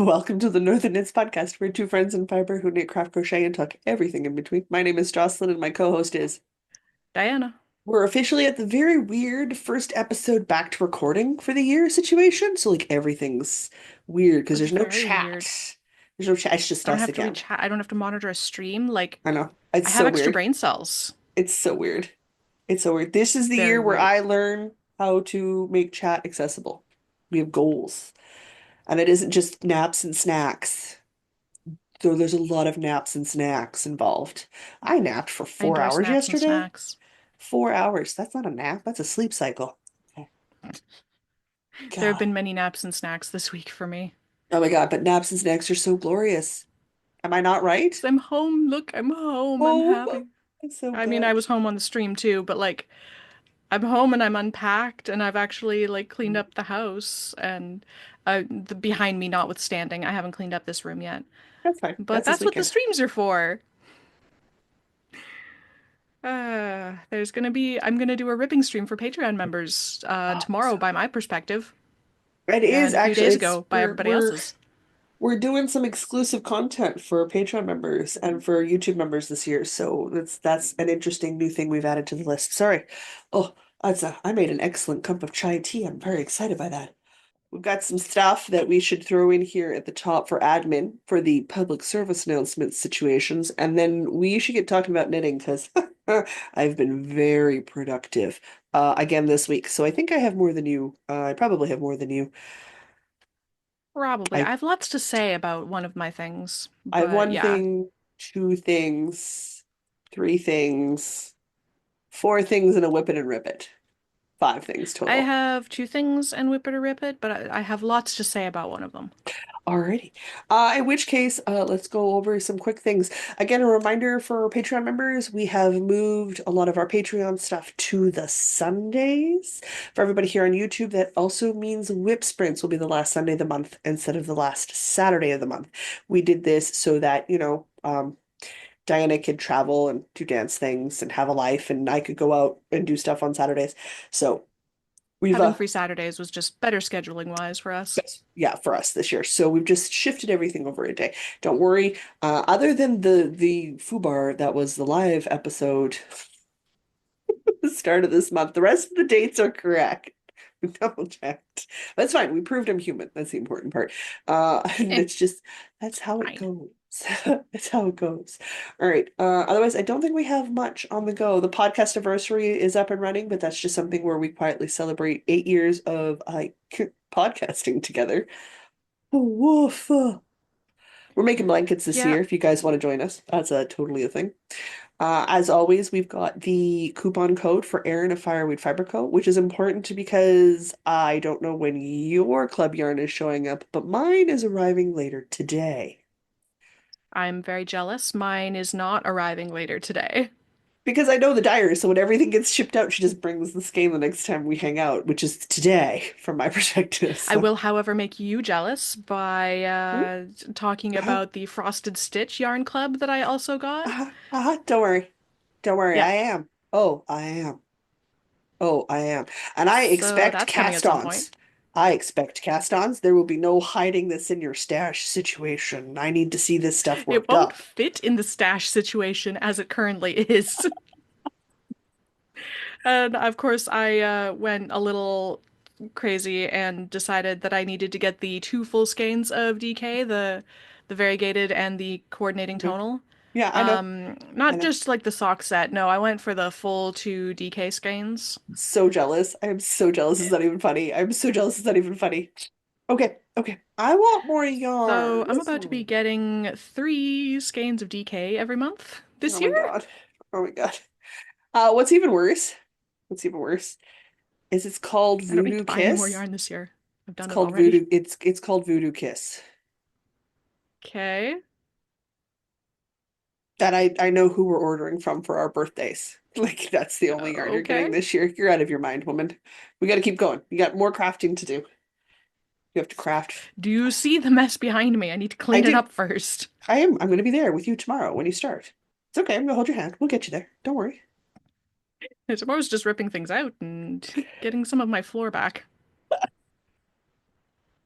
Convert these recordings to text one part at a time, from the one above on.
Welcome to the Northern Knits podcast. We're two friends in fiber who knit, craft, crochet, and talk everything in between. My name is Jocelyn, and my co-host is. Diana. We're officially at the very weird first episode back to recording for the year situation. So like everything's weird because It's there's no very chat. weird. There's no chat. It's just I don't us have to again. reach. I don't have to monitor a stream. Like, I know. I It's have so extra weird. brain cells. It's so weird. It's so weird. This is the Very year where weird. I learn how to make chat accessible. We have goals, and it isn't just naps and snacks. So there's a lot of naps and snacks involved. I napped for I four enjoy hours snaps and yesterday. snacks. 4 hours. That's not a nap. That's a sleep cycle. Oh, There have God. been many naps and snacks this week for me. Oh my God. But naps and snacks are so glorious. Am I not right? 'Cause I'm home. Look, I'm home. I'm Oh, happy. it's so I mean, I good. was home on the stream too, but like, I'm home and I'm unpacked and I've actually like cleaned up the house and the behind me notwithstanding, I haven't cleaned up this room yet. That's fine. But That's this that's what the weekend. streams are for. I'm gonna do a ripping stream for Patreon members Oh, tomorrow so by my perspective, it is and a few actually days it's ago by everybody else's. we're doing some exclusive content for Patreon members and for YouTube members this year. So that's an interesting new thing we've added to the list. Sorry. Oh, I made an excellent cup of chai tea. I'm very excited by that. We've got some stuff that we should throw in here at the top for admin for the public service announcement situations, and then we should get talking about knitting because I've been very productive again this week. So I think I have more than you. I probably have more than you. Probably. I I have lots to say about one of my things, I have but one yeah, thing, two things, three things, four things, and a whip it and rip it. Five things I total. have two things and whip it or rip it, but I have lots to say about one of them. Alrighty. In which case, let's go over some quick things. Again, a reminder for our Patreon members, we have moved a lot of our Patreon stuff to the Sundays. For everybody here on YouTube, that also means Whip Sprints will be the last Sunday of the month instead of the last Saturday of the month. We did this so that, Diana could travel and do dance things and have a life, and I could go out and do stuff on Saturdays. So we've Having free Saturdays was just better scheduling wise for us. yeah, for us this year. So we've just shifted everything over a day. Don't worry. Other than the FUBAR that was the live episode at the start of this month, the rest of the dates are correct. We double checked. That's fine. We proved I'm human. That's the important part. And Eh, it's just that's how it fine. goes. That's how it goes. All right. Otherwise, I don't think we have much on the go. The podcast anniversary is up and running, but that's just something where we quietly celebrate 8 years of podcasting together. Woof. We're making blankets this Yeah, year if you guys want to join us. That's totally a thing. As always, we've got the coupon code for Erin of Fireweed Fiber Co., which is important because I don't know when your club yarn is showing up, but mine is arriving later today. I'm very jealous. Mine is not arriving later today. Because I know the diary, so when everything gets shipped out, she just brings the skein the next time we hang out, which is today from my perspective. I So, will, however, make you jealous by hmm? talking about the Frosted Stitch yarn club that I also got. Don't worry. Don't worry. Yeah, I am. Oh, I am. Oh, I am. And I so expect that's coming at some point. cast-ons. I expect cast-ons. There will be no hiding this in your stash situation. I need to see this stuff It worked won't up. fit in the stash situation as it currently is. And of course, I went a little crazy and decided that I needed to get the two full skeins of DK, the variegated and the coordinating Mhm. tonal. Yeah, I know. I Not know. just like the sock set. No, I went for the full two DK skeins. So jealous. I am so jealous. It's not even funny. I'm so jealous. It's not even funny. Okay, okay. I want more So I'm yarns. about to be getting three skeins of DK every month Oh this my year. God. Oh my God. What's even worse? What's even worse is it's called I don't need Voodoo to buy any more Kiss. yarn this year. I've It's done it called already. Voodoo. It's called Voodoo Kiss. Okay. That I know who we're ordering from for our birthdays. Like that's the only yarn you're getting Okay. this year. You're out of your mind, woman. We got to keep going. You got more crafting to do. You have to craft. Do you see the mess behind me? I need to I clean it do. up first. I am. I'm going to be there with you tomorrow when you start. It's okay. I'm going to hold your hand. We'll get you there. Don't worry. I suppose just ripping things out and getting some of my floor back.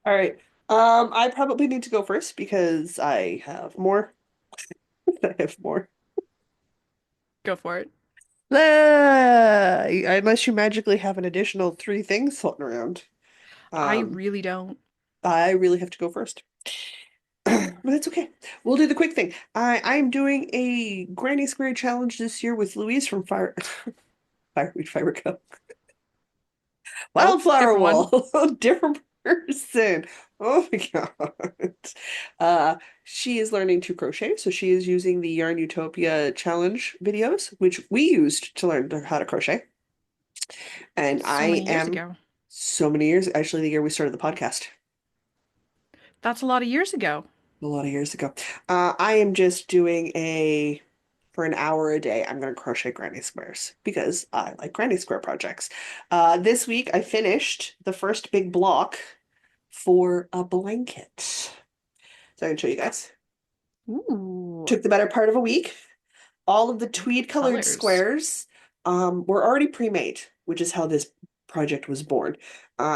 All right. I probably need to go first because I have more. I have more. Go for it. Unless you magically have an additional three things floating around. I Um, really don't. I really have to go first. But that's okay. We'll do the quick thing. I'm doing a Granny Square challenge this year with Louise from Fireweed Fiber Co. Oh, Wildflower different one. Wall. Different person. Oh my God. Uh, she is learning to crochet, so she is using the Yarn Utopia challenge videos, which we used to learn how to crochet. And So I many years am ago. so many years, actually the year we started the podcast. That's a lot of years ago. A lot of years ago. I am just doing for an hour a day, I'm going to crochet granny squares because I like granny square projects. This week I finished the first big block for a blanket. So I can show you guys. Ooh, Took the better part of a week. All of the look at the tweed colored colors. squares were already pre-made, which is how this project was born.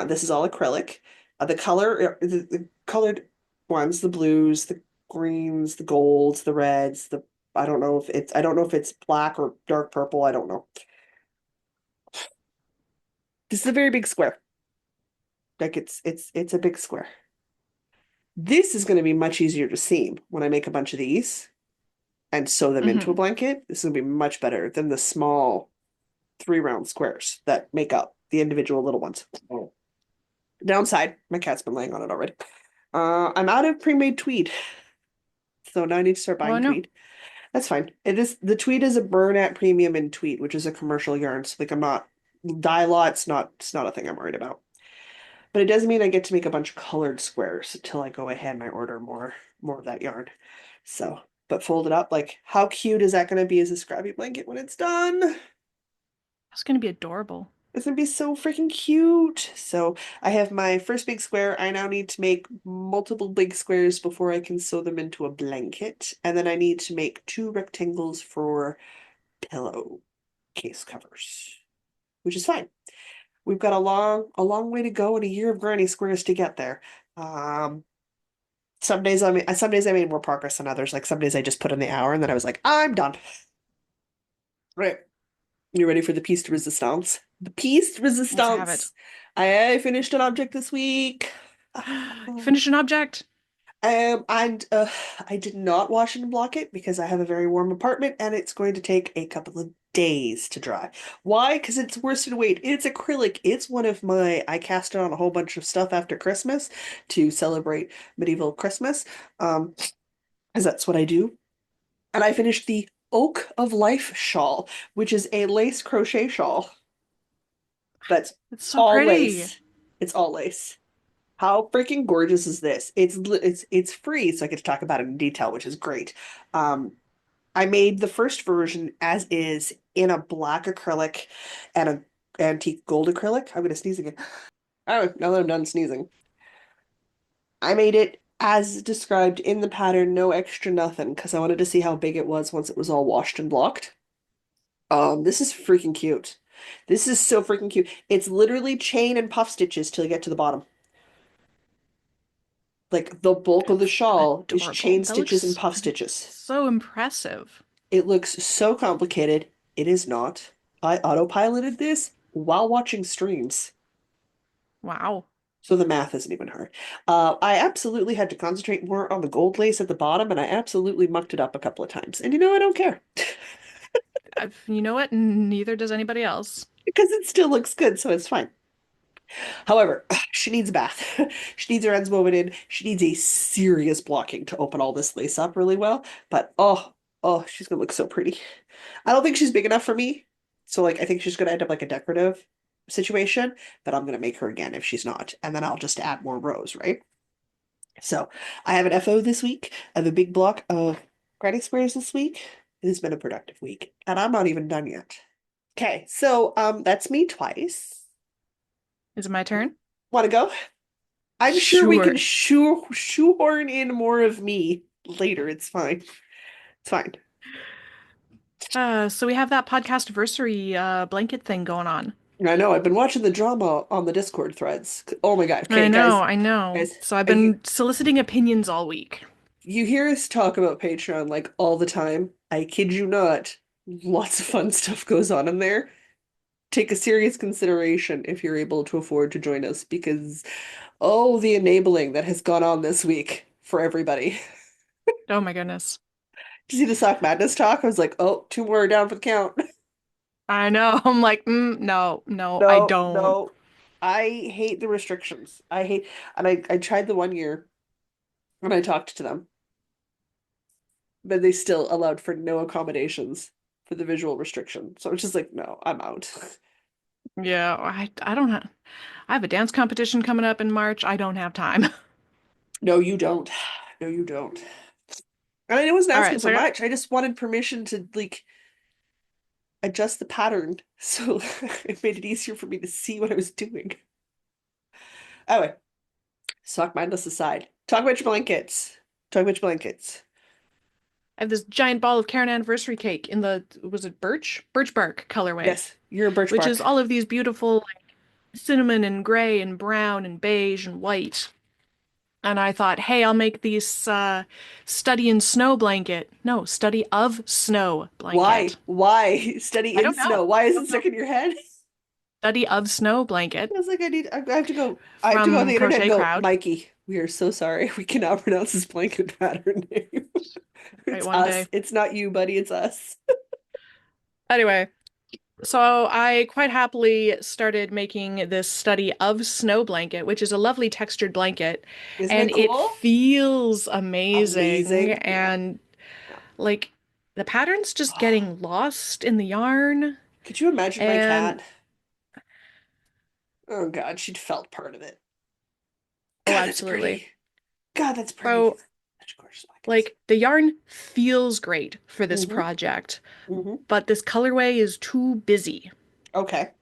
This is all acrylic. The colored ones, the blues, the greens, the golds, the reds, the I don't know if it's black or dark purple. I don't know. This is a very big square. Like it's a big square. This is going to be much easier to seam when I make a bunch of these and sew them into a Hmm. blanket. This is going to be much better than the small three round squares that make up the individual little ones. Oh. Downside, my cat's been laying on it already. I'm out of pre-made tweed, so now I need to start Oh buying no. tweed. That's fine. It is the tweed is a burn at premium in tweed, which is a commercial yarn. So like I'm not dye lot's not it's not a thing I'm worried about. But it does mean I get to make a bunch of colored squares until I go ahead and I order more of that yarn. So, but fold it up, like how cute is that going to be as a scrappy blanket when it's done? That's gonna be adorable. It's gonna be so freaking cute. So I have my first big square. I now need to make multiple big squares before I can sew them into a blanket. And then I need to make two rectangles for pillow case covers, which is fine. We've got a long way to go and a year of granny squares to get there. Um, some days I made more progress than others. Like some days I just put in the hour and then I was like, I'm done. Right. You ready for the piece de resistance? The piece de Let's have it. resistance. I finished an object this week. Finish an object. And I did not wash and block it because I have a very warm apartment and it's going to take a couple of days to dry. Why? Because it's worsted weight. It's acrylic. It's one of I cast it on a whole bunch of stuff after Christmas to celebrate medieval Christmas. Because that's what I do. And I finished the Oak of Life shawl, which is a lace crochet shawl that's It's so all pretty. lace. It's all lace. How freaking gorgeous is this? It's free, so I get to talk about it in detail, which is great. Um, I made the first version as is in a black acrylic and a antique gold acrylic. I'm gonna sneeze again. Oh, now that I'm done sneezing. I made it as described in the pattern, no extra nothing, because I wanted to see how big it was once it was all washed and blocked. This is freaking cute. This is so freaking cute. It's literally chain and puff stitches till you get to the bottom. Like the bulk of the That's shawl is adorable. chain That stitches and looks puff stitches. so impressive. It looks so complicated. It is not. I autopiloted this while watching streams, Wow. so the math isn't even hard. I absolutely had to concentrate more on the gold lace at the bottom, and I absolutely mucked it up a couple of times. And you know, I don't care You know what? Neither does anybody else. because it still looks good, so it's fine. However, she needs a bath. She needs her ends woven in. She needs a serious blocking to open all this lace up really well. But oh, she's gonna look so pretty. I don't think she's big enough for me. So like I think she's gonna end up like a decorative situation, but I'm gonna make her again if she's not. And then I'll just add more rows, right? So I have an FO this week. I have a big block of granny squares this week. It has been a productive week, and I'm not even done yet. Okay, so that's me twice. Is it my turn? Want to go? I'm sure we can Sure. shoehorn in more of me later. It's fine. It's fine. So we have that podcast anniversary blanket thing going on. I know. I've been watching the drama on the Discord threads. Oh my God. I Okay, know, guys, I know. guys, So I've you been soliciting opinions all week. you hear us talk about Patreon like all the time. I kid you not. Lots of fun stuff goes on in there. Take a serious consideration if you're able to afford to join us because oh, the enabling that has gone on this week for everybody. Oh my goodness. Did you see the Sock Madness talk? I was like, oh, two more are down for the count. I know. I'm like, no, no, I No, don't. no. I hate the restrictions. I hate, and I tried the one year when I talked to them, but they still allowed for no accommodations for the visual restriction. So it's just like, no, I'm out. Yeah, I don't have I have a dance competition coming up in March. I don't have time. No, you don't. No, you don't. I mean, I wasn't All asking right, so for I got much. I just wanted permission to like adjust the pattern so it made it easier for me to see what I was doing. Anyway, sock mindless aside. Talk about your blankets. Talk about your blankets. I have this giant ball of Karen anniversary cake in the was it birch? Birch bark colorway, Yes, you're a birch which is bark. all of these beautiful like cinnamon and gray and brown and beige and white. And I thought, hey, I'll make these study in snow blanket. No, study of snow Why? blanket. Why study I in don't know. snow? Why is I it don't know. stuck in your head? Study of snow I blanket was like, I have to go. I have to go on from the internet and Crochet go, Crowd. Mikey, we are so sorry. We cannot pronounce this blanket pattern name. Right, It's one us. day. It's not you, buddy. It's us. Anyway, so I quite happily started making this study of snow blanket, which is a lovely textured blanket, Isn't and it it cool? feels amazing. Amazing. Yeah. And Yeah. like the pattern's just getting lost in the yarn. Could you imagine my And cat? Oh God, she'd felt part of it. oh, God, that's absolutely. pretty. God, that's pretty. So Such gorgeous blankets. like the yarn feels great for this Mm-hmm. project, Mm-hmm. but this colorway is too busy. Okay.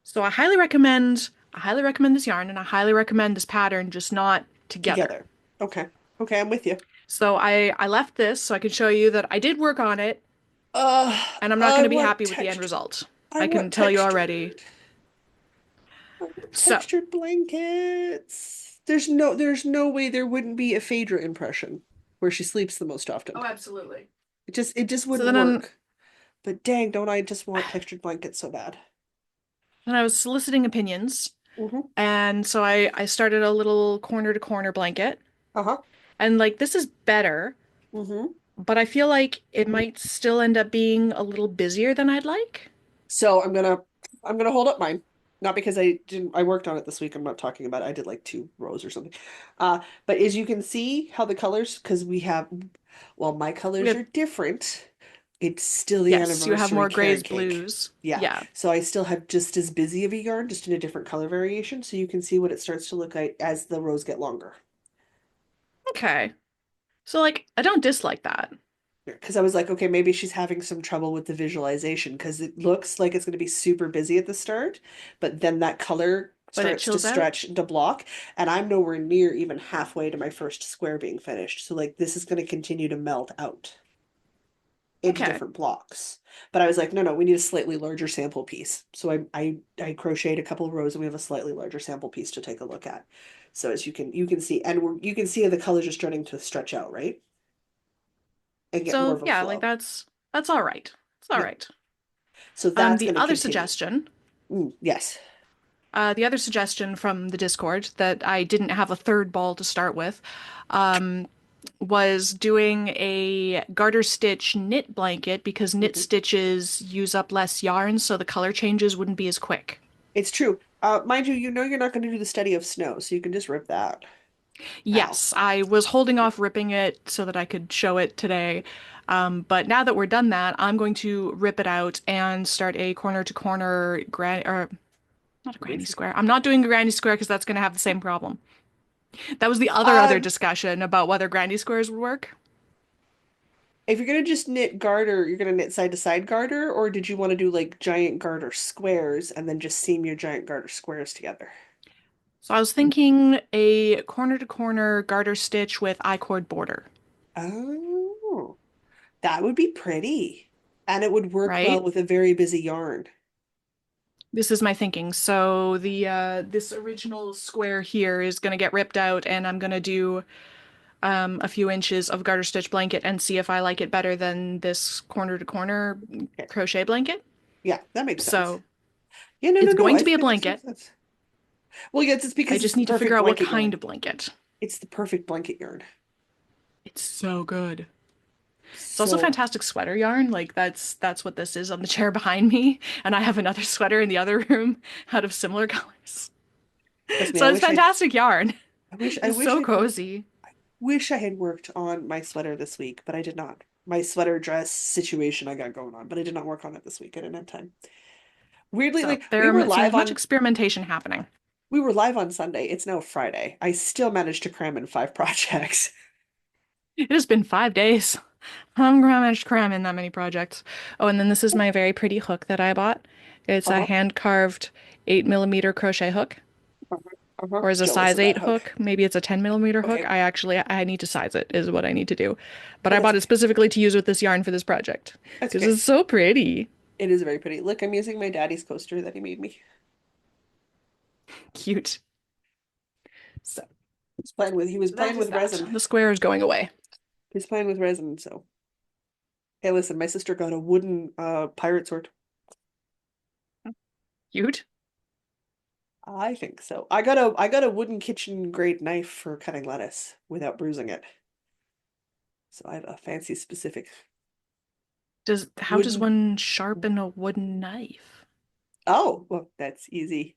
So I highly recommend this yarn and I highly recommend this pattern, just not together. Together. Okay. Okay, I'm with you. So I left this so I could show you that I did work on it and I'm not going I to be want happy with the end textured. result. I I can want tell you already. textured. I want So, textured blankets. There's no way there wouldn't be a Phaedra impression where she sleeps the most often. oh, absolutely. It just So wouldn't then work. But dang, don't I just want textured blankets so bad. I was soliciting opinions Mm-hmm. and so I started a little corner to corner blanket Uh-huh. and like this is better, Mm-hmm. but I feel like it might still end up being a little busier than I'd like. So I'm gonna hold up mine. Not because I worked on it this week. I'm not talking about it. I did like two rows or something. But as you can see how the colors, because well, my We colors have, are different. It's still the yes, you have anniversary more carrot grays, cake. blues. Yeah. Yeah. So I still have just as busy of a yarn, just in a different color variation. So you can see what it starts to look like as the rows get longer. Okay. So like I don't dislike that, Because I was like, okay, maybe she's having some trouble with the visualization because it looks like it's going to be super busy at the start, but then that color but it starts to chills out. stretch into block, and I'm nowhere near even halfway to my first square being finished. So like this is going to continue to melt out into Okay. different blocks. But I was like, no, no, we need a slightly larger sample piece. So I crocheted a couple of rows and we have a slightly larger sample piece to take a look at. So as you can see, and you can see the colors are starting to stretch out, right? And get more So of a yeah, like flow. that's all right. It's all Yeah. right. So that's The going to other continue. suggestion, Yes. the other suggestion from the Discord that I didn't have a third ball to start with, um, was doing a garter stitch knit blanket because knit Hmm. stitches use up less yarn, so the color changes wouldn't be as quick. It's true. Mind you, you know you're not going to do the study of snow, so you can just rip that now. Yes, I was holding off ripping it so that I could show it today. But now that we're done that, I'm going to rip it out and start a corner to corner or not a granny square. I'm not doing a granny square because that's going to have the same problem. That was the other Um, discussion about whether granny squares would work. if you're going to just knit garter, you're going to knit side to side garter, or did you want to do like giant garter squares and then just seam your giant garter squares together? So I was thinking a corner to corner garter stitch with I-cord border, Oh, that would be pretty. And it would work well right? with a very busy yarn. This is my thinking. So the this original square here is gonna get ripped out, and I'm gonna do a few inches of garter stitch blanket and see if I like it better than this corner to corner Okay. crochet blanket. Yeah, that makes sense. So Yeah, no, no, it's no. going I to be think a that makes total blanket. sense. Well, yes, it's I because it's just the need to figure perfect out what blanket kind yarn. of blanket. It's the perfect blanket yarn. It's so good. It's also So, fantastic sweater yarn. Like that's what this is on the chair behind me, and I have another sweater in the other room out of similar colors. trust me, So it's fantastic yarn. I It's wish so I'd worked, cozy. wish I had worked on my sweater this week, but I did not. My sweater dress situation I got going on, but I did not work on it this week. I didn't have time. Weirdly, So there, so there's much experimentation happening. we were live on Sunday. It's now Friday. I still managed to cram in 5 projects. It has been 5 days. I'm gonna manage to cram in that many projects. Oh, and then this is my very pretty hook that I bought. It's a Uh-huh. hand carved 8 millimeter crochet hook, Uh-huh. Uh-huh. or is a Jealous size of that 8 hook. hook. Maybe it's a 10 millimeter hook. Okay, I need to size it, is what I need to do. But but I that's bought it okay. specifically to use with this yarn for this project That's because okay. it's so pretty. It is very pretty. Look, I'm using my daddy's coaster that he made me. Cute. So he was That playing is with that. resin. The square is going away. He's playing with resin, so hey, listen, my sister got a wooden pirate sword. Cute. I think so. I got a wooden kitchen grade knife for cutting lettuce without bruising it. So I have a fancy specific How does wooden. one sharpen a wooden knife? Oh, well, that's easy.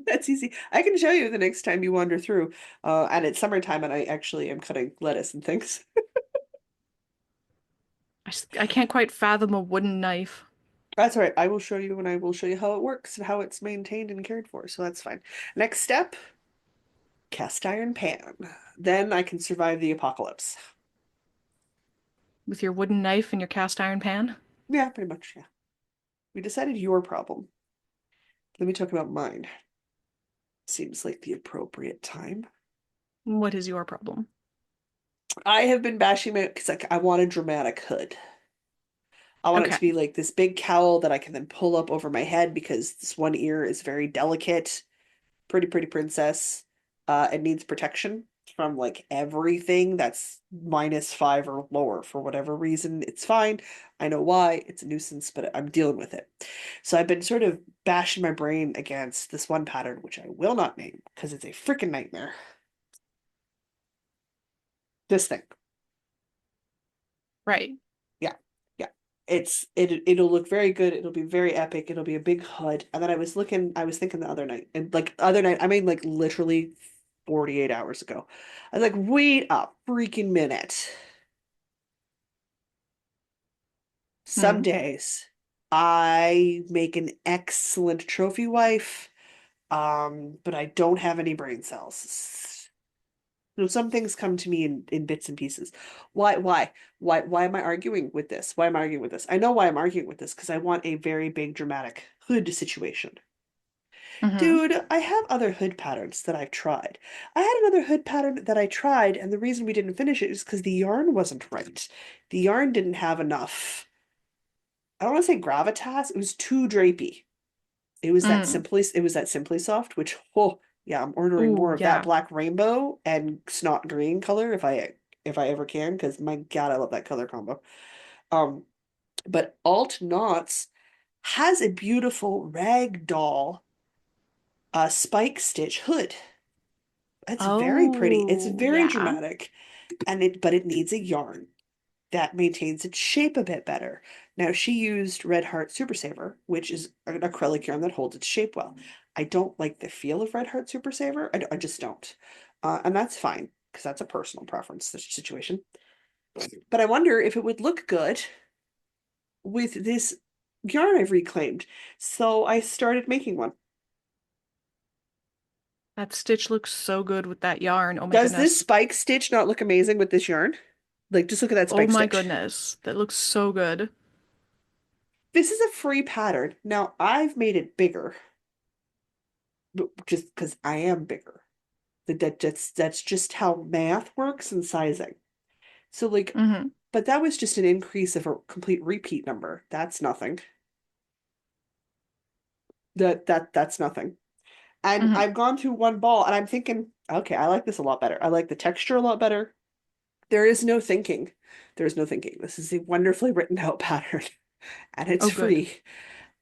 That's easy. I can show you the next time you wander through. And it's summertime and I actually am cutting lettuce and things. I can't quite fathom a wooden knife. That's all right. I will show you and I will show you how it works and how it's maintained and cared for. So that's fine. Next step, cast iron pan. Then I can survive the apocalypse. With your wooden knife and your cast iron pan? Yeah, pretty much. Yeah. We decided your problem. Let me talk about mine. Seems like the appropriate time. What is your problem? I have been bashing it because I want a dramatic hood. I want it to Okay. be like this big cowl that I can then pull up over my head because this one ear is very delicate. Pretty, pretty princess. It needs protection from like everything that's -5 or lower for whatever reason. It's fine. I know why. It's a nuisance, but I'm dealing with it. So I've been sort of bashing my brain against this one pattern, which I will not name because it's a freaking nightmare. This thing. Right. Yeah. Yeah. It'll look very good. It'll be very epic. It'll be a big HUD. And then I was thinking the other night, and like the other night, I mean like literally 48 hours ago. I was like, wait a freaking minute. Some Hmm. days I make an excellent trophy wife, but I don't have any brain cells. So some things come to me in bits and pieces. Why am I arguing with this? Why am I arguing with this? I know why I'm arguing with this because I want a very big dramatic hood situation. Hmm. Dude, I have other hood patterns that I've tried. I had another hood pattern that I tried, and the reason we didn't finish it is because the yarn wasn't right. The yarn didn't have enough, I don't want to say gravitas, it was too drapey. Mm. It was that Simply Soft, which oh yeah, I'm ordering more Ooh, of that yeah. black rainbow and snot green color if I ever can, because my God, I love that color combo. Um, but Alt Knots has a beautiful ragdoll spike stitch hood. It's very pretty. It's Oh, very yeah. dramatic, and it needs a yarn that maintains its shape a bit better. Now, she used Red Heart Super Saver, which is an acrylic yarn that holds its shape well. I don't like the feel of Red Heart Super Saver. I just don't. And that's fine, because that's a personal preference situation. But I wonder if it would look good with this yarn I've reclaimed. So I started making one. That stitch looks so good with that yarn. Oh my Does this goodness. spike stitch not look amazing with this yarn? Like, just look at that Oh spike my stitch. goodness. That looks so good. This is a free pattern. Now, I've made it bigger, but just because I am bigger. That's just how math works and sizing. So like, Hmm. but that was just an increase of a complete repeat number. That's nothing. That's nothing. And Hmm. I've gone through one ball and I'm thinking, okay, I like this a lot better. I like the texture a lot better. There is no thinking. There's no thinking. This is a wonderfully written out pattern and it's Oh, good. free.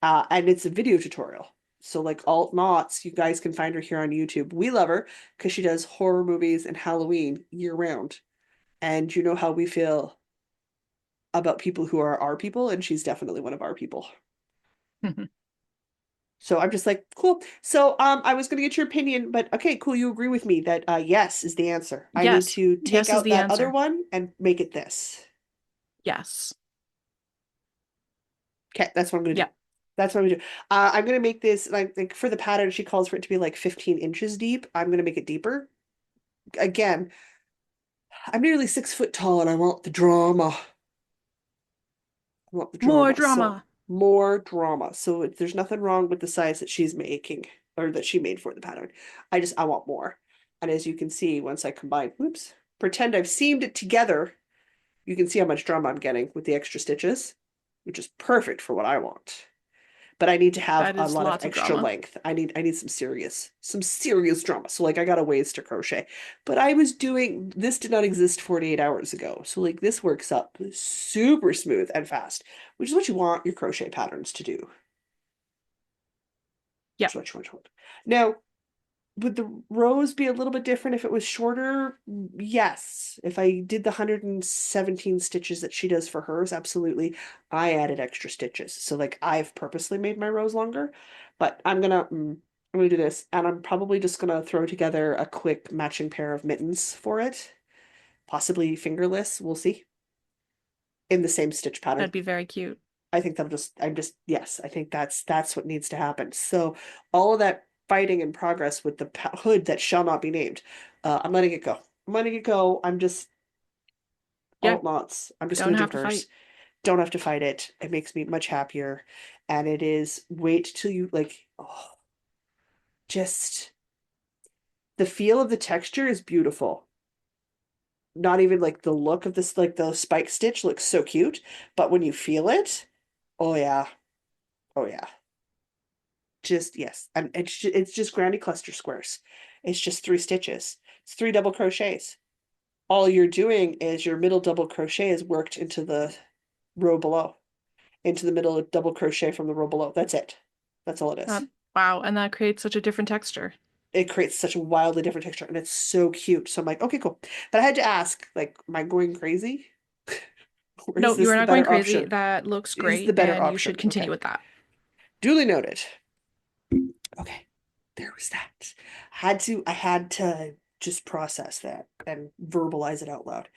And it's a video tutorial. So like Alt Knots, you guys can find her here on YouTube. We love her because she does horror movies and Halloween year round. And you know how we feel about people who are our people, and she's definitely one of our people. So I'm just like, cool. So I was gonna get your opinion, but okay, cool, you agree with me that yes is the answer. I need Yes. to take Yes is out the that other answer. one and make it this. Yes. Okay, that's what I'm gonna do. Yeah. That's what I'm gonna do. I'm gonna make this like for the pattern, she calls for it to be like 15 inches deep. I'm gonna make it deeper. Again, I'm nearly 6 foot tall and I want the drama. I want the More drama. So drama. more drama. So there's nothing wrong with the size that she's making or that she made for the pattern. I want more. And as you can see, once I combine, whoops, pretend I've seamed it together, you can see how much drama I'm getting with the extra stitches, which is perfect for what I want. But I need to have That a is lot of lots of extra drama. length. I need some serious drama. So like I got a ways to crochet. But I was doing this did not exist 48 hours ago. So like this works up super smooth and fast, which is what you want your crochet patterns to do. Yeah. Which is what you want. Now, would the rows be a little bit different if it was shorter? Yes. If I did the 117 stitches that she does for hers, absolutely. I added extra stitches. So like I've purposely made my rows longer, but I'm gonna do this and I'm probably just gonna throw together a quick matching pair of mittens for it, possibly fingerless, we'll see, in the same stitch pattern. That'd be very cute. I think that'll just I'm just yes, I think that's what needs to happen. So all of that fighting in progress with the hood that shall not be named. I'm letting it go. I'm letting it go. I'm just Yeah. alt knots. I'm just Don't gonna do have to fight. hers. Don't have to fight it. It makes me much happier. And it is wait till you like just the feel of the texture is beautiful. Not even like the look of this like the spike stitch looks so cute, but when you feel it, oh yeah. Oh yeah. Just yes, and it's just granny cluster squares. It's just 3 stitches. It's 3 double crochets. All you're doing is your middle double crochet is worked into the row below, into the middle double crochet from the row below. That's it. That's all it is. Wow. And that creates such a different texture. It creates such a wildly different texture, and it's so cute. So I'm like, okay, cool. But I had to ask, like, am I going crazy? Or is No, you this are the not going better crazy. option? That looks It is the great, better and you should option. continue Okay. with that. Duly noted. Okay, there was that. I had to just process that and verbalize it out loud.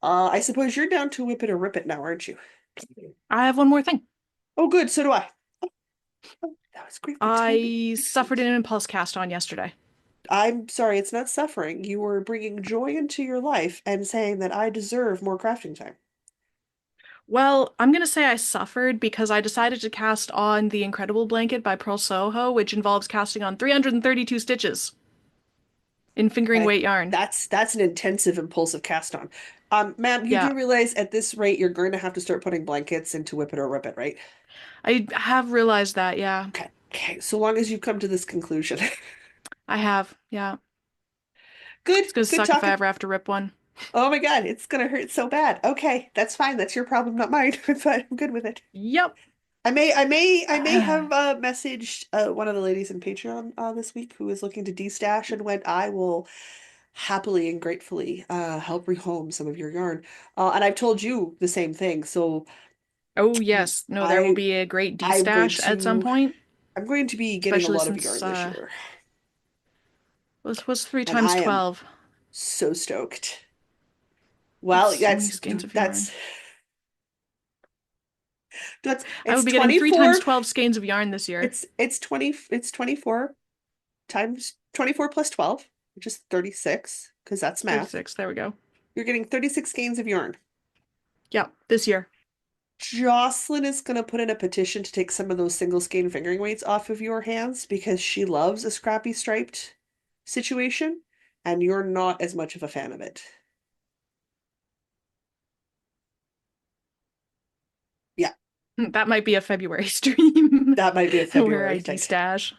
I suppose you're down to whip it or rip it now, aren't you? I have one more thing. Oh, good, so do I. Oh, that was great. Good timing. I suffered Excellent. an impulse cast on yesterday. I'm sorry, it's not suffering. You were bringing joy into your life and saying that I deserve more crafting time. Well, I'm gonna say I suffered because I decided to cast on the Incredible Blanket by Pearl Soho, which involves casting on 332 stitches in fingering Okay, weight yarn. that's an intensive impulsive cast on. Ma'am, you Yeah, do realize at this rate you're going to have to start putting blankets into whip it or rip it, right? I have realized that. Yeah, Okay, okay. So long as you've come to this conclusion. I have. Yeah, Good, it's gonna good suck if I talking. ever have to rip one. Oh my God, it's gonna hurt so bad. Okay, that's fine. That's your problem, not mine. But I'm good with it. Yep. I may have messaged one of the ladies in Patreon this week who is looking to destash and went, I will happily and gratefully help rehome some of your yarn. And I've told you the same thing. So Oh yes. No, there will I be a great I'm going destash at some to point, I'm going to be getting a especially lot of since yarn this year, was three and times I am 12. so stoked. That's Well, so many skeins of yarn. that's I it's would be getting three times 24. 12 skeins of yarn this year. It's 24 times 24 plus 12, which is 36, because that's math. 36. There we go. You're getting 36 skeins of yarn. Yep, this year. Jocelyn is going to put in a petition to take some of those single skein fingering weights off of your hands because she loves a scrappy striped situation, and you're not as much of a fan of it. Yeah. That might be a February stream That might be a where I February thing. destash.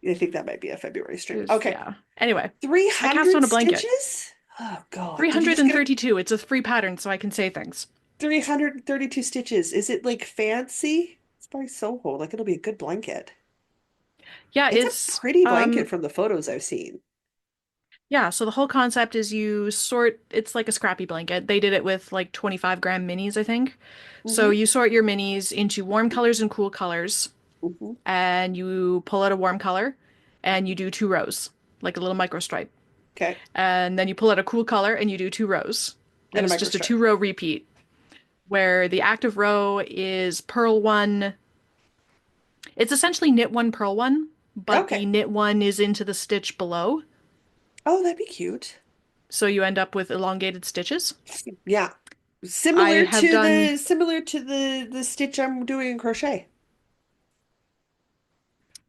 I think that might be a February stream. There's, Okay. yeah. Anyway, I cast 300 on a blanket. stitches? Oh God. Did you just get 332. It's a free pattern, so I can say things. 332 stitches? Is it like fancy? It's probably Soho. Like it'll be a good blanket. Yeah, It's a it's pretty blanket from the photos I've seen. yeah, so the whole concept is you sort it's like a scrappy blanket. They did it with like 25-gram minis, I think. So Hmm. you sort your minis into warm colors and cool colors, Hmm. and you pull out a warm color and you do two rows, like a little micro stripe. Okay. And then you pull out a cool color and you do two rows. And And a it's micro just a stripe. two-row repeat where the active row is purl one. It's essentially knit one, purl one, but the Okay. knit one is into the stitch below. Oh, that'd be cute. So you end up with elongated stitches. Yeah. I Similar have to done, the stitch I'm doing in crochet.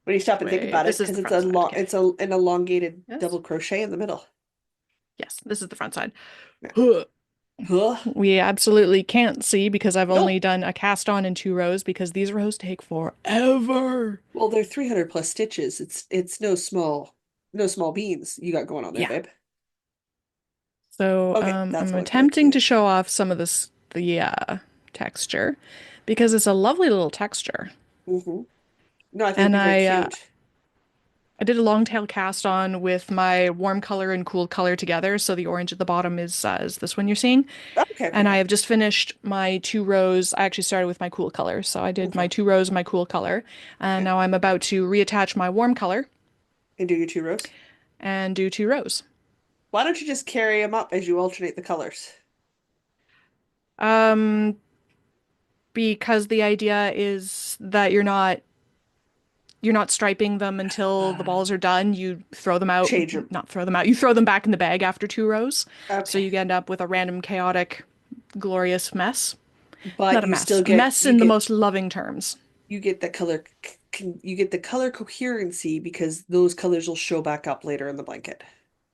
When you stop and think wait, about it, this is because the front side. Okay. it's an elongated Yes. double crochet in the middle. Yes, this is the front side. Yeah. Huh. Huh. We absolutely can't see because I've only No. done a cast on in two rows because these rows take forever. Well, they're 300 plus stitches. It's no small beans you got going on there, Yeah. babe. So Okay, that's I'm gonna look really attempting to cute. show off some of this the texture because it's a lovely little texture. Hmm. No, I think it'd And be very cute. I did a long tail cast on with my warm color and cool color together. So the orange at the bottom is this one you're seeing. Okay, okay, And I okay. have just finished my two rows. I actually started with my cool color. So I did my Okay, two rows of my cool color. And okay. now I'm about to reattach my warm color And do your two rows. and do two rows. Why don't you just carry them up as you alternate the colors? Um, because the idea is that you're not striping them until the balls are done. You throw them out, Change them. not throw them out. You throw them back in the bag after two rows. So Okay. you end up with a random chaotic glorious mess. But Not a you mess. still get Mess in the most loving terms. you get the color you get the color coherency because those colors will show back up later in the blanket.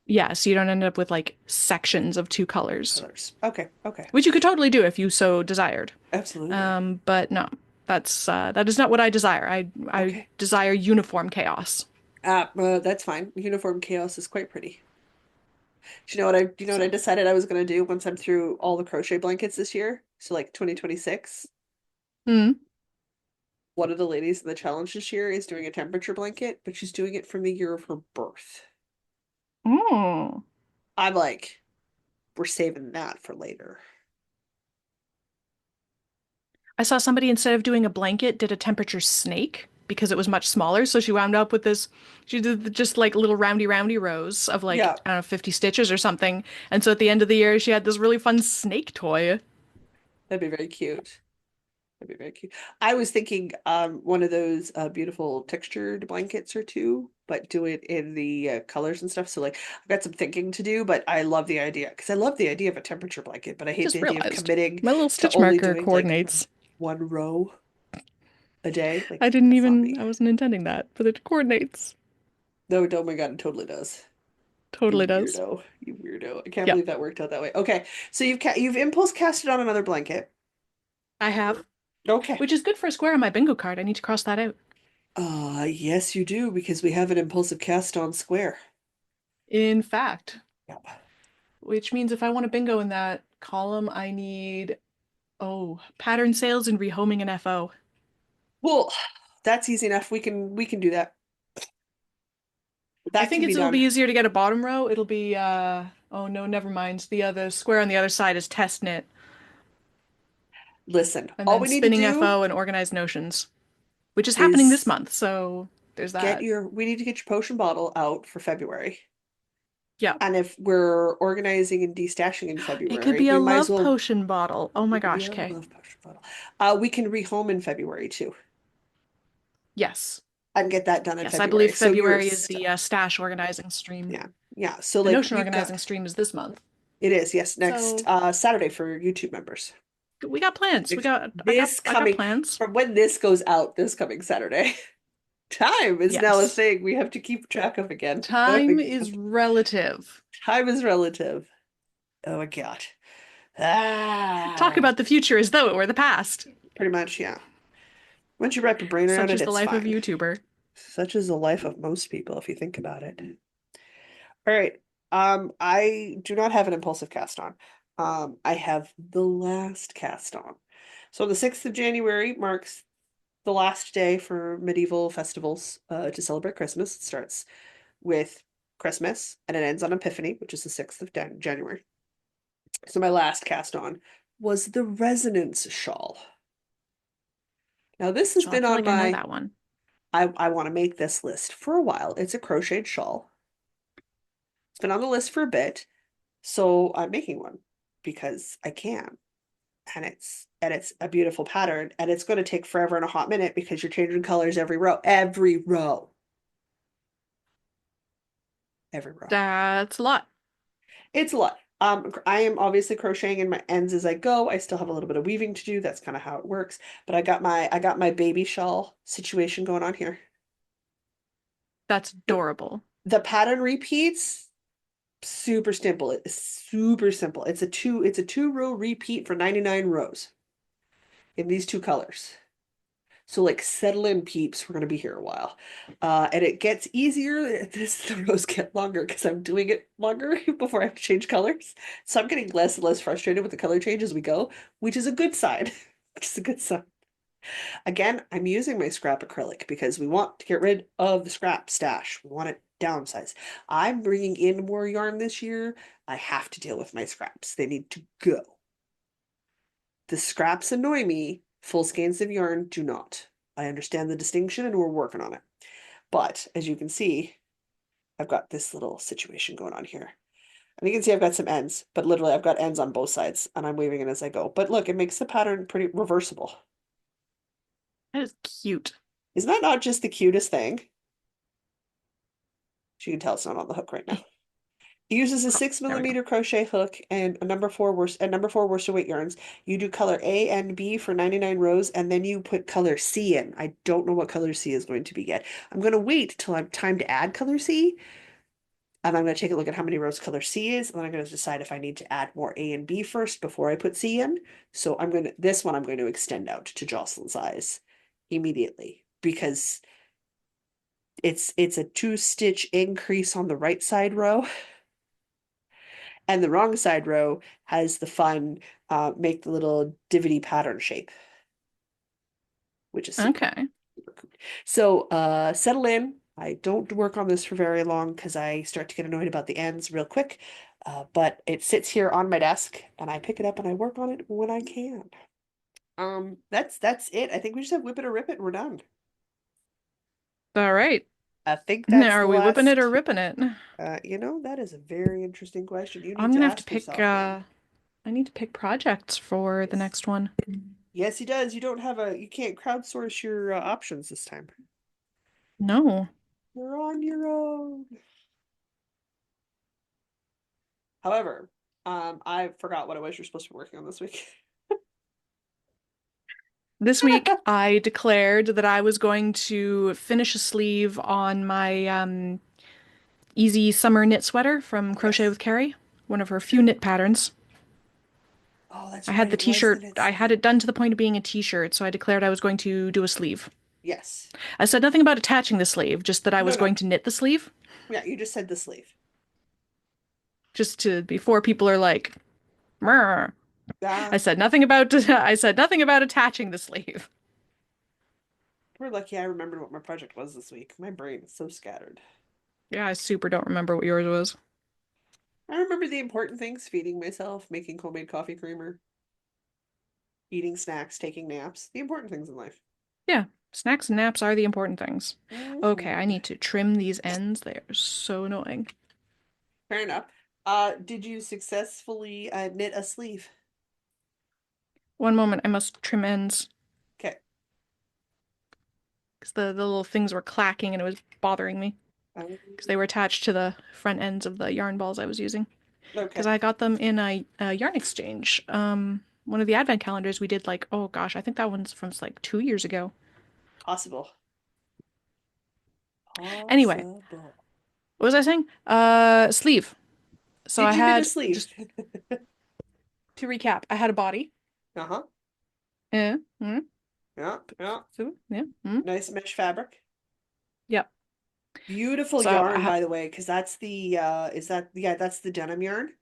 Yeah, so you don't end up with like sections of two colors, Colors. Okay, okay. which you could totally do if you so desired. Absolutely. But no, that is not what I desire. I Okay. desire uniform chaos. That's fine. Uniform chaos is quite pretty. Do you know what I So, decided I was gonna do once I'm through all the crochet blankets this year? So like 2026. mm, One of the ladies in the challenge this year is doing a temperature blanket, but she's doing it from the year of her birth. mm. I'm like, we're saving that for later. I saw somebody instead of doing a blanket did a temperature snake because it was much smaller. So she wound up with this. She did just like little roundy rows of like Yeah, I don't know 50 stitches or something. And so at the end of the year, she had this really fun snake toy. that'd be very cute. That'd be very cute. I was thinking one of those beautiful textured blankets or two, but do it in the colors and stuff. So like I've got some thinking to do, but I love the idea because I love the idea of a temperature blanket, but I I hate just the idea of realized committing my little to stitch only marker doing like coordinates. one row a day. Like I didn't that's not even, I me. wasn't intending that, but it coordinates. No, oh my God, it totally does. You Totally does. weirdo. You weirdo. I can't Yeah, believe that worked out that way. Okay. So you've impulse casted on another blanket. I have, Okay. which is good for a square on my bingo card. I need to cross that out. Yes, you do, because we have an impulsive cast on square. In fact, Yep. which means if I want a bingo in that column, I need, oh, pattern sales and rehoming an FO. Well, that's easy enough. We can do that. I That think can be it'll be done. easier to get a bottom row. It'll be oh no, never mind. The other square on the other side is test knit Listen, and all then we need to spinning do FO and organized notions, which is happening this is month. So there's get that. we need to get your potion bottle out for February. Yeah. And if we're organizing and destashing in It could February, be we a might as love well potion bottle. Oh my it could be gosh, a okay. love potion bottle. We can rehome in February too Yes. and get that done in Yes, I believe February. So you're February is the stuck. stash organizing stream. Yeah. Yeah. So The like notion we've got organizing stream is this month. it is, yes, next So Saturday for YouTube members. we got plans. This I got coming plans. from when this goes out this coming Saturday. Time is now a Yes. thing we have to keep track of again. Oh my Time is God. relative. Time is relative. Oh my God. Talk Ah, about the future as though it were the past. pretty much, yeah. Once you wrap your brain around Such it, is the it's life of a fine. YouTuber. Such is the life of most people, if you think about it. All right. I do not have an impulsive cast on. I have the last cast on. So the 6th of January marks the last day for medieval festivals to celebrate Christmas. It starts with Christmas and it ends on Epiphany, which is the 6th of January. So my last cast on was the Resonance Shawl. Now this has So I been feel on like I know my that one. I want to make this list for a while. It's a crocheted shawl. It's been on the list for a bit, so I'm making one because I can. And it's a beautiful pattern and it's going to take forever and a hot minute because you're changing colors every row, every row. That's a lot. It's a lot. I am obviously crocheting in my ends as I go. I still have a little bit of weaving to do. That's kind of how it works. But I got my baby shawl situation going on here. That's The adorable. the pattern repeats super simple. It's super simple. It's a two row repeat for 99 rows in these two colors. So like settle in peeps, we're gonna be here a while. And it gets easier as the rows get longer because I'm doing it longer before I have to change colors. So I'm getting less and less frustrated with the color change as we go, which is a good sign. Which is a good sign. Again, I'm using my scrap acrylic because we want to get rid of the scrap stash. We want it downsized. I'm bringing in more yarn this year. I have to deal with my scraps. They need to go. The scraps annoy me. Full skeins of yarn do not. I understand the distinction and we're working on it. But as you can see, I've got this little situation going on here. And you can see I've got some ends, but literally I've got ends on both sides and I'm weaving it as I go. But look, it makes the pattern pretty reversible. That is cute. Isn't that not just the cutest thing? As you can tell it's not on the hook right now. He uses a Oh, six there we go. millimeter crochet hook and a number four worsted weight yarns. You do color A and B for 99 rows, and then you put color C in. I don't know what color C is going to be yet. I'm going to wait till I'm time to add color C, and I'm going to take a look at how many rows color C is, and then I'm going to decide if I need to add more A and B first before I put C in. So this one I'm going to extend out to Jocelyn's eyes immediately because it's a 2-stitch increase on the right side row. And the wrong side row has the fun make the little divity pattern shape, which is super, Okay. super cool. So settle in. I don't work on this for very long because I start to get annoyed about the ends real quick. But it sits here on my desk and I pick it up and I work on it when I can. That's it. I think we just have whip it or rip it and we're done. All right. I think Now, that's are the we whipping it or last. ripping it? That is a very interesting question. You I'm need to gonna have to ask pick yourself, ma'am. I need to pick projects for the Yes. next one. Yes, he does. You can't crowdsource your options this time. No. You're on your own. However, I forgot what it was you're supposed to be working on this week. This week I declared that I was going to finish a sleeve on my easy summer knit sweater from Crochet Yes. with Carrie, one of her few knit patterns. Oh, that's I right. had the It was the t-shirt, knit I had sleeve. it done to the point of being a t-shirt, so I declared I was going to do a sleeve. Yes. I said nothing about attaching the sleeve, just that I No, was no. going to knit the sleeve, Yeah, you just said the sleeve. just to before people are like, "Mrr." I Ah, said nothing about I said nothing about attaching the sleeve. we're lucky I remembered what my project was this week. My brain is so scattered. Yeah, I super don't remember what yours was. I remember the important things, feeding myself, making homemade coffee creamer, eating snacks, taking naps, the important things in life. Yeah, snacks and naps are the important things. Okay, I Hmm. need to trim these ends. They are so annoying. Fair enough. Did you successfully knit a sleeve? One moment, I must trim ends Okay. because the little things were clacking and it was bothering me Um, because they were attached to the front ends of the yarn balls I was using. Because okay. I got them in a yarn exchange. One of the advent calendars we did like, oh gosh, I think that one's from like 2 years ago. Possible. Anyway, Possible. what was I saying? Sleeve. So I Did you knit a had, sleeve? just to recap, I had a body. Uh-huh. Eh, mm. Yeah, yeah. So, yeah. Mm, Nice mesh fabric. yep. Beautiful So yarn, by the way, because that's the is that yeah, that's the denim yarn.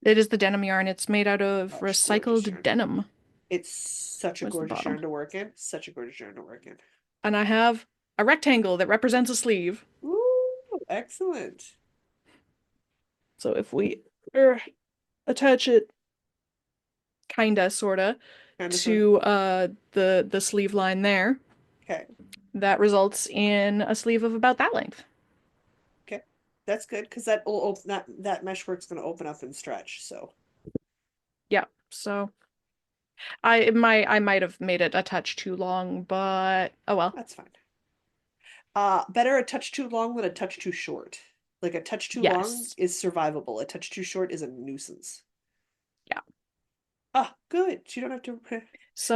it is the denim yarn. It's made out of Such gorgeous recycled yarn. denim. It's such a Where's the gorgeous bottom? yarn to work in. Such a gorgeous yarn to work in. And I have a rectangle that represents a sleeve. Ooh, excellent. So if we attach it kinda sorta Kind of sort of. to the sleeve line there, Okay. that results in a sleeve of about that length. Okay. That's good because that will open that meshwork's going to open up and stretch. So Yeah. So I might have made it a touch too long, but oh well. that's fine. Better a touch too long than a touch too short. Like a touch too long Yes. is survivable. A touch too short is a nuisance. Yeah. Ah, good. You don't have to.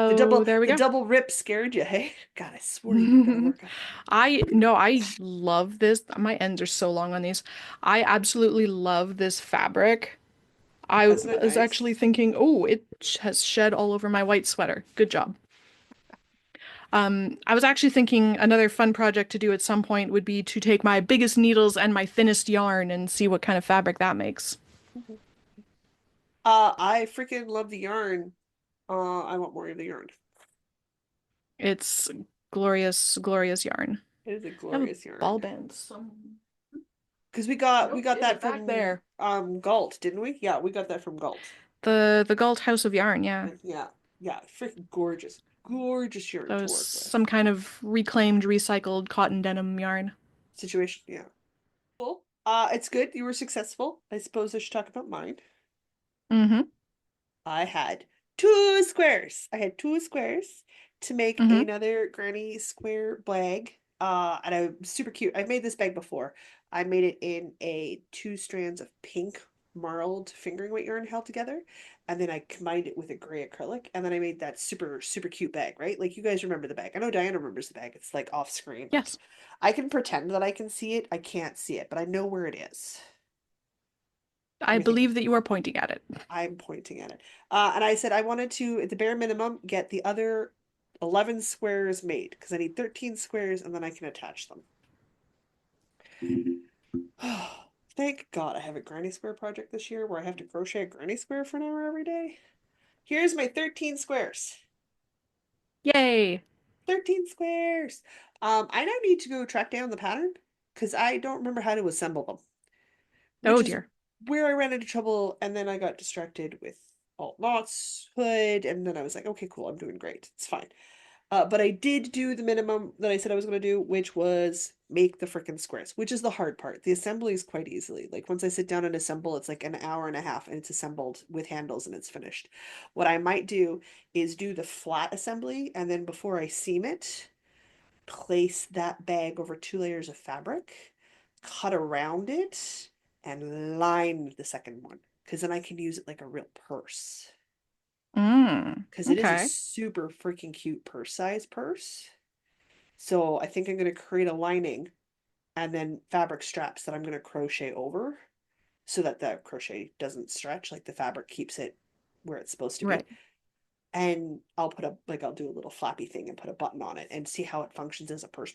The So double there we the go. double rip scared you, hey? God, I swore you weren't gonna work on it. I no, I love this. My ends are so long on these. I absolutely love this fabric. I Isn't it was actually nice? thinking, oh, it has shed all over my white sweater. Good job. I was actually thinking another fun project to do at some point would be to take my biggest needles and my thinnest yarn and see what kind of fabric that makes. Mhm. I freaking love the yarn. I want more of the yarn. It's glorious, glorious yarn. It is a I have a glorious ball yarn. band some. Because we Nope, got it is that back from there. Galt, didn't we? Yeah, we got that from Galt. The Galt House of Yarn, yeah. Yeah, yeah, freaking gorgeous, gorgeous yarn That to was work with. some kind of reclaimed, recycled cotton denim yarn. Situation, yeah. Cool. It's good. You were successful. I suppose I should talk about mine. Mm-hmm. I had two squares. I had two squares to make Mm-hmm. another granny square bag. And I'm super cute. I've made this bag before. I made it in a two strands of pink marled fingering weight yarn held together, and then I combined it with a gray acrylic, and then I made that super super cute bag, right? Like you guys remember the bag. I know Diana remembers the bag. It's like off screen. Like Yes. I can pretend that I can see it. I can't see it, but I know where it is. I Everything believe that you are pointing at it. I'm pointing at it. And I said I wanted to, at the bare minimum, get the other 11 squares made because I need 13 squares and then I can attach them. Thank God I have a granny square project this year where I have to crochet a granny square for an hour every day. Here's my 13 squares. Yay. 13 squares. I now need to go track down the pattern because I don't remember how to assemble them, which Oh is dear. where I ran into trouble. And then I got distracted with alt knots hood, and then I was like, okay, cool, I'm doing great. It's fine. But I did do the minimum that I said I was going to do, which was make the frickin' squares, which is the hard part. The assembly is quite easily. Like once I sit down and assemble, it's like an hour and a half and it's assembled with handles and it's finished. What I might do is do the flat assembly and then before I seam it, place that bag over two layers of fabric, cut around it, and line the second one. Because then I can use it like a real purse. Mm. Because it is a Okay. super freaking cute purse size purse. So I think I'm going to create a lining and then fabric straps that I'm going to crochet over so that the crochet doesn't stretch, like the fabric keeps it where it's supposed to be. Right. And I'll put a like I'll do a little flappy thing and put a button on it and see how it functions as a purse.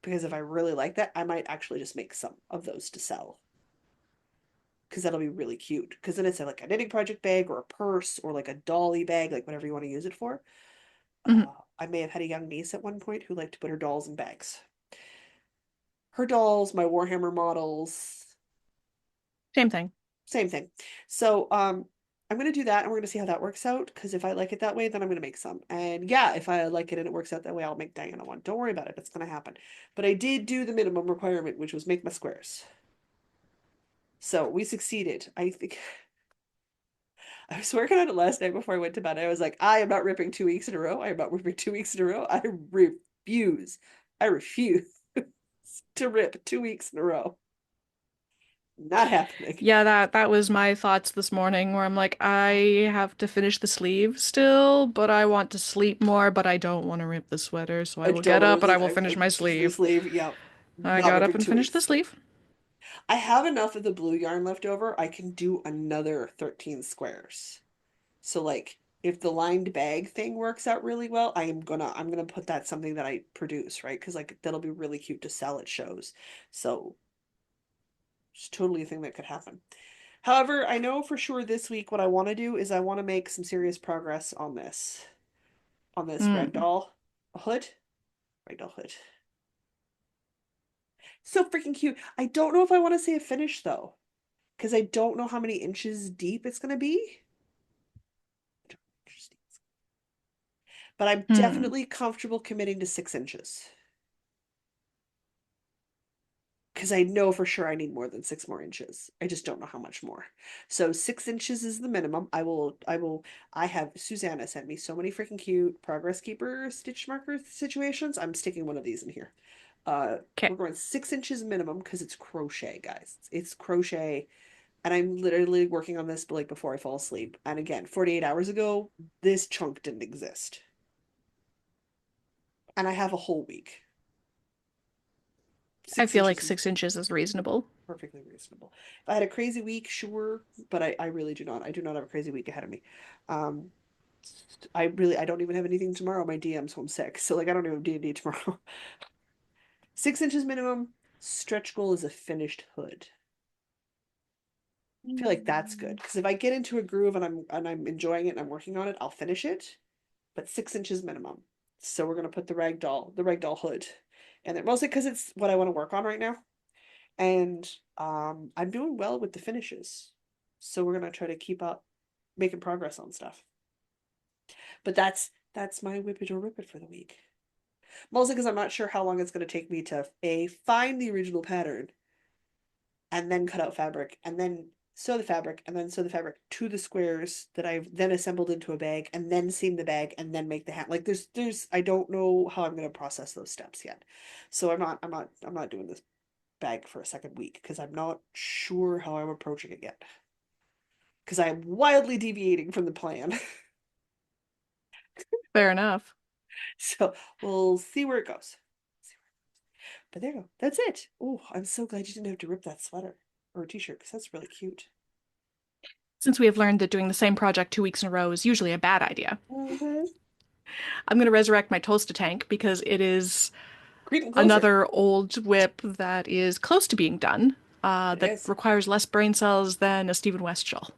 Because if I really like that, I might actually just make some of those to sell. Because that'll be really cute. Because then it's like a knitting project bag or a purse or like a dolly bag, like whatever you want to use it for. Hmm. I may have had a young niece at one point who liked to put her dolls in bags. Her dolls, my Warhammer models, Same thing. same thing. So, I'm gonna do that and we're gonna see how that works out. Because if I like it that way, then I'm gonna make some. And yeah, if I like it and it works out that way, I'll make Diana one. Don't worry about it, it's gonna happen. But I did do the minimum requirement, which was make my squares. So we succeeded. I think I was working on it last night before I went to bed. I was like, I am not ripping 2 weeks in a row. I am not ripping 2 weeks in a row. I refuse. I refuse to rip 2 weeks in a row. Not happening. Yeah, that was my thoughts this morning where I'm like, I have to finish the sleeve still, but I want to sleep more, but I don't want to rip the sweater, so I I will don't get want to up and I relieve. will finish I my finish my sleeve. sleeve. Yeah, I not got up ripping and two finished the weeks. sleeve. I have enough of the blue yarn left over. I can do another 13 squares. So like if the lined bag thing works out really well, I'm gonna put that something that I produce, right? Because like that'll be really cute to sell at shows. So it's totally a thing that could happen. However, I know for sure this week what I want to do is I want to make some serious progress on this Mm. ragdoll hood. Ragdoll hood. So freaking cute. I don't know if I want to say a finish though, because I don't know how many inches deep it's gonna be. But I'm Hmm. definitely comfortable committing to 6 inches. Because I know for sure I need more than 6 more inches. I just don't know how much more. So 6 inches is the minimum. I have Susanna sent me so many freaking cute progress keeper stitch marker situations. I'm sticking one of these in here. Okay. We're going 6 inches minimum because it's crochet, guys. It's crochet, and I'm literally working on this like before I fall asleep. And again, 48 hours ago, this chunk didn't exist, and I have a whole week. I Six feel like inches is 6 inches is reasonable. perfectly reasonable. If I had a crazy week, sure, but I really do not. I do not have a crazy week ahead of me. Um, I don't even have anything tomorrow. My DM's home sick, so like I don't even have D&D tomorrow. 6 inches minimum. Stretch goal is a finished hood. I feel like that's good because if I get into a groove and I'm enjoying it and I'm working on it, I'll finish it. But 6 inches minimum. So we're gonna put the ragdoll hood, and then mostly because it's what I want to work on right now. And I'm doing well with the finishes. So we're gonna try to keep up making progress on stuff. But that's my whip it or rip it for the week. Mostly because I'm not sure how long it's gonna take me to A, find the original pattern and then cut out fabric and then sew the fabric and then sew the fabric to the squares that I've then assembled into a bag and then seam the bag and then make the hat. Like there's I don't know how I'm gonna process those steps yet. So I'm not doing this bag for a second week because I'm not sure how I'm approaching it yet. Because I'm wildly deviating from the plan. Fair enough. So we'll see where it goes. But there you go. That's it. Oh, I'm so glad you didn't have to rip that sweater or t-shirt because that's really cute. Since we have learned that doing the same project 2 weeks in a row is usually a bad idea, Mm-hmm. I'm going to resurrect my Toaster tank because it is Creeping closer. another old whip that is close to being done, It that is. requires less brain cells than a Stephen West shawl.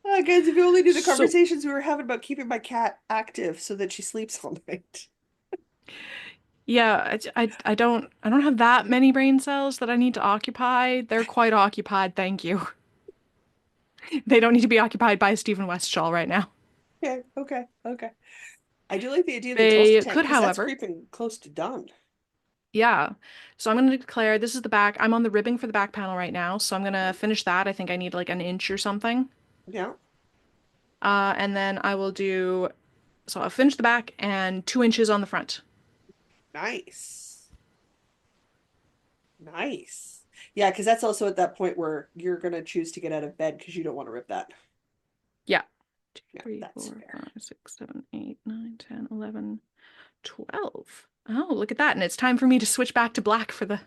Guys, if you only knew the So, conversations we were having about keeping my cat active so that she sleeps all night. yeah, I don't have that many brain cells that I need to occupy. They're quite occupied, thank you. They don't need to be occupied by a Stephen West shawl right now. Okay, okay, okay. I do like the idea of the toaster They tank could, because that's however, creeping close to done. yeah. So I'm going to declare this is the back. I'm on the ribbing for the back panel right now, so I'm going to finish that. I think I need like an inch or something. Yeah, And then I will do, so I'll finish the back and 2 inches on the front. nice. Nice. Yeah, because that's also at that point where you're gonna choose to get out of bed because you don't want to rip that. Yeah. Two, Yeah, three, that's four, fair. 5, 6, 7, 8, 9, 10, 11, 12. Oh, look at that. And it's time for me to switch back to black for the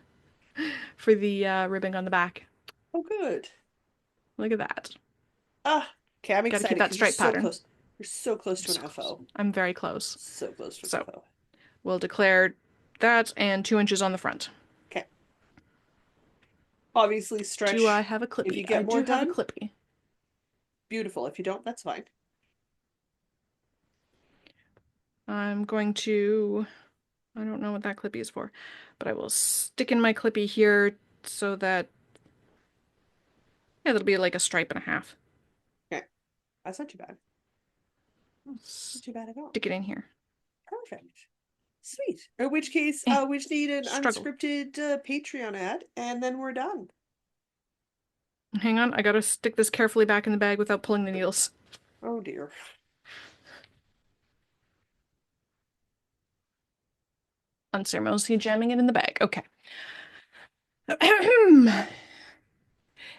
ribbing on the back. Oh, good. Look at that. Ah, okay, I'm Got to keep excited that because you're stripe so pattern. close. You're so close I'm to an so close. FO. I'm very close. So close to an So FO. we'll declare that and 2 inches on the front. Okay. Obviously, Do I stretch have a if you clippy? I get more do have a done. clippy. Beautiful. If you don't, that's fine. I'm going to, I don't know what that clippy is for, but I will stick in my clippy here so that, yeah, it'll be like a stripe and a half. Okay, that's not too bad. Not too bad at all. Stick it in here. Perfect. Sweet. In which case, Eh, we just need an struggle. unscripted Patreon ad, and then we're done. Hang on, I gotta stick this carefully back in the bag without pulling the needles. Oh dear. Unceremoniously jamming it in the bag. Okay.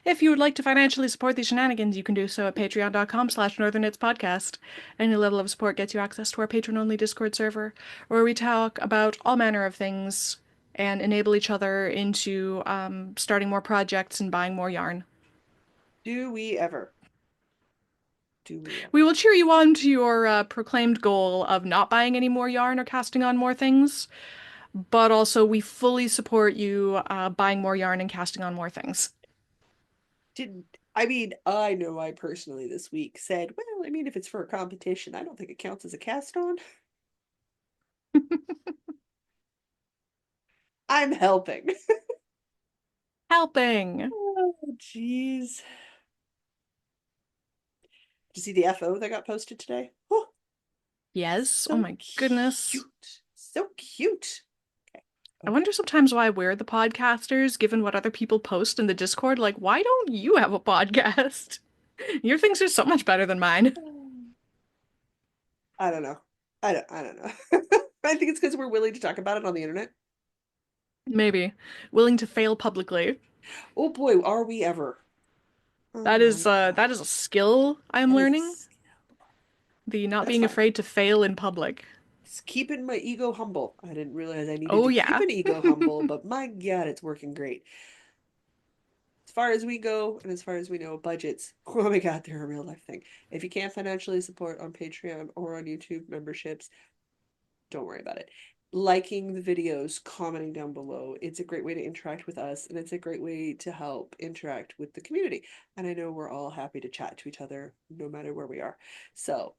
If you would like to financially support these shenanigans, you can do so at patreon.com/northernitspodcast. Any level of support gets you access to our patron-only Discord server, where we talk about all manner of things and enable each other into starting more projects and buying more yarn. Do we ever? Do we We ever? will cheer you on to your proclaimed goal of not buying any more yarn or casting on more things, but also we fully support you buying more yarn and casting on more things. Did I mean I know I personally this week said, well, I mean if it's for a competition, I don't think it counts as a cast on. I'm helping. Helping. Oh, jeez. Did you see the FO that got posted today? Oh, Yes. Oh so my goodness. cute. So cute. Okay. I Okay. wonder sometimes why we're the podcasters, given what other people post in the Discord. Like, why don't you have a podcast? Your things are so much better than mine. I don't know. I don't know. I think it's because we're willing to talk about it on the internet. Maybe. Willing to fail publicly. Oh boy, are we ever. Oh That my is God. that is a skill I am That is a learning. skill. The not That's being fine. afraid to fail in public. It's keeping my ego humble. I didn't realize I needed Oh to keep yeah. an ego humble, but my God, it's working great. As far as we go, and as far as we know, budgets, oh my God, they're a real life thing. If you can't financially support on Patreon or on YouTube memberships, don't worry about it. Liking the videos, commenting down below. It's a great way to interact with us, and it's a great way to help interact with the community. And I know we're all happy to chat to each other no matter where we are. So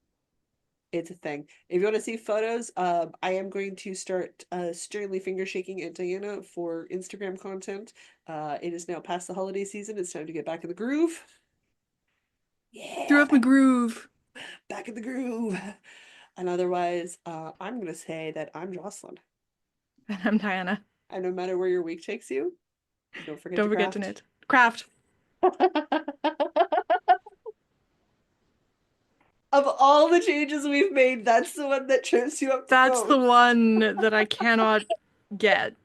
it's a thing. If you want to see photos, I am going to start sternly finger shaking at Diana for Instagram content. It is now past the holiday season. It's time to get back in the groove. Threw Yeah, up my groove. back in the groove. And otherwise, I'm going to say that I'm Jocelyn. And I'm Diana. And no matter where your week takes you, don't forget to Don't forget to craft. knit. Craft. Of all the changes we've made, that's the one that trips you up the That's the most. one that I cannot get.